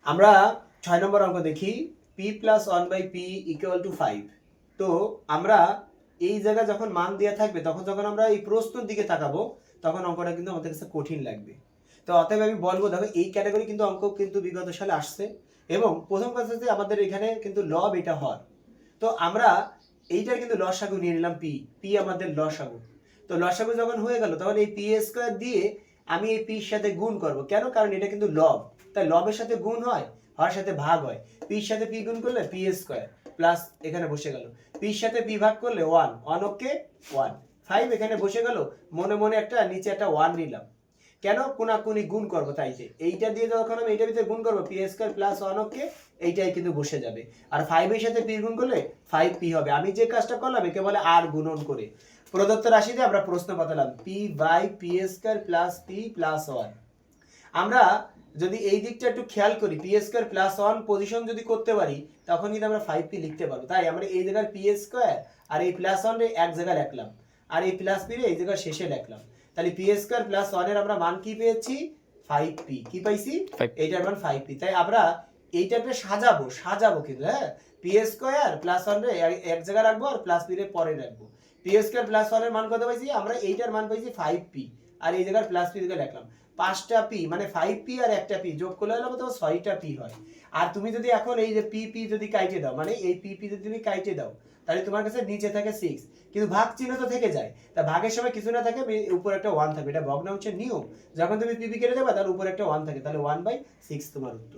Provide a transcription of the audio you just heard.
আমরা 6 নম্বর অঙ্ক দেখি p plus 1/p equal to 5। তো আমরা এই জায়গায় যখন মান দেওয়া থাকবে তখন যখন আমরা এই প্রশ্নের দিকে তাকাবো তখন অঙ্কটা কিন্তু আমাদের কাছে কঠিন লাগবে। তো অতএব আমি বলবো দেখো এই ক্যাটাগরি কিন্তু অঙ্ক কিন্তু বিগত সালে আসছে এবং প্রথম কথা হচ্ছে আমাদের এখানে কিন্তু লব এটা হর। তো আমরা এইটার কিন্তু লসাগু নিয়ে নিলাম পি, পি আমাদের লসাগু। তো লসাগু যখন হয়ে গেল তখন এই পি স্কোয়ার দিয়ে আমি এই পির সাথে গুণ করব। কেন? কারণ এটা কিন্তু লব, তাই লবের সাথে গুণ হয়, হর সাথে ভাগ হয়। পির সাথে পি গুণ করলে পি স্কোয়ার প্লাস এখানে বসে গেল, পির সাথে পি ভাগ করলে ওয়ান, ওয়ান ওকে ওয়ান, 5 এখানে বসে গেল। মনে মনে একটা নিচে একটা ওয়ান নিলাম, কেন? কোনাকুনি গুণ করবো, তাই যে এইটা দিয়ে যখন আমি এইটার ভিতরে গুণ করবো P square plus one okay এইটাই কিন্তু বসে যাবে। আর 5 এর সাথে পি গুণ করলে 5p হবে। আমি যে কাজটা করলাম একে বলে আর গুণন করে। প্রদত্ত রাশি দিয়ে আমরা প্রশ্ন পাতালাম p by p square plus p plus one. আমরা যদি এই দিকটা একটু খেয়াল করি p square plus one position যদি করতে পারি তখন কিন্তু আমরা 5p লিখতে পারবো। তাই আমরা এই জায়গায় পি স্কোয়ার আর এই প্লাস ওয়ান এক জায়গায় রাখলাম আর এই প্লাস পি এই জায়গায় শেষে রাখলাম। তাহলে পি স্কোয়ার প্লাস ওয়ানের আমরা মান কি পেয়েছি? 5p। কি পাইছি? এইটার মান 5p। তাই আমরা এইটাকে সাজাবো সাজাবো কিন্তু, হ্যাঁ, পি স্কোয়ার প্লাস ওয়ান এক জায়গায় রাখবো আর প্লাস পি পরে রাখবো। পি স্কোয়ার প্লাস ওয়ানের মান কত পাইছি আমরা? এইটার মান পাইছি 5p আর এই জায়গায় প্লাস পি দিকে রাখলাম। 5টা পি মানে 5p আর একটা পি যোগ করলে হলো কত? 6টা পি হয়। আর তুমি যদি এখন এই যে পি যদি কাইটে দাও, মানে এই পি যদি তুমি কাইটে দাও তাহলে তোমার কাছে নিচে থাকে 6, কিন্তু ভাগ চিহ্ন তো থেকে যায়। তা ভাগের সময় কিছু না থাকে, উপর একটা 1 থাকবে, এটা ভগ্নাংশের নিয়ম। যখন তুমি পি কেটে যাবে তার উপর একটা 1 থাকে, তাহলে 1/6 তোমার উত্তর।